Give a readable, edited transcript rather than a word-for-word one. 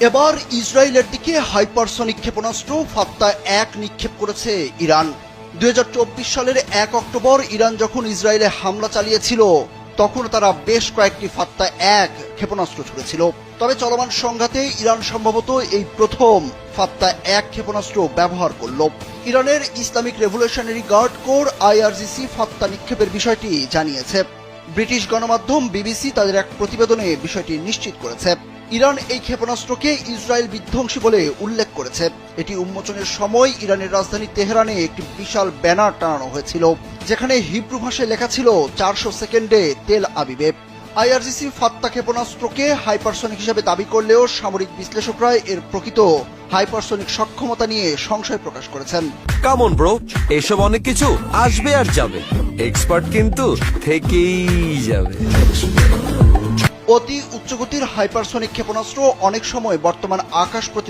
এবার ইসরায়েলের দিকে হাইপারসনিক ক্ষেপণাস্ত্র ফাত্তা-1 নিক্ষেপ করেছে ইরান। 2024 সালের 1 অক্টোবর ইরান যখন ইসরায়েলে হামলা চালিয়েছিল তখন তারা বেশ কয়েকটি ফাত্তা-1 ক্ষেপণাস্ত্র ছুড়েছিল। তবে চলমান সংঘাতে ইরান সম্ভবত এই প্রথম ফাত্তা-1 ক্ষেপণাস্ত্র ব্যবহার করল। ইরানের Islamic Revolutionary Guard Corps IRGC Fattah নিক্ষেপের বিষয়টি জানিয়েছে। ব্রিটিশ গণমাধ্যম BBC তাদের এক প্রতিবেদনে বিষয়টি নিশ্চিত করেছে। ইরান এই ক্ষেপণাস্ত্রকে ইসরায়েল বিধ্বংসী বলে উল্লেখ করেছে। এটি উন্মোচনের সময় ইরানের রাজধানী তেহরানে একটি বিশাল ব্যানার টানানো হয়েছিল, যেখানে হিব্রু ভাষায় লেখা ছিল 400 সেকেন্ডে তেল আবিবে। IRGC ফাত্তা ক্ষেপণাস্ত্রকে হাইপারসনিক হিসেবে দাবি করলেও সামরিক বিশ্লেষকরা এর প্রকৃত হাইপারসনিক সক্ষমতা নিয়ে সংশয় প্রকাশ করেছেন। কাম অন ব্রো, এসব অনেক কিছু আসবে আর যাবে, এক্সপার্ট কিন্তু থেকেই যাবে। অতি উচ্চগতির হাইপারসনিক ক্ষেপণাস্ত্র অনেক সময় বর্তমান আকাশ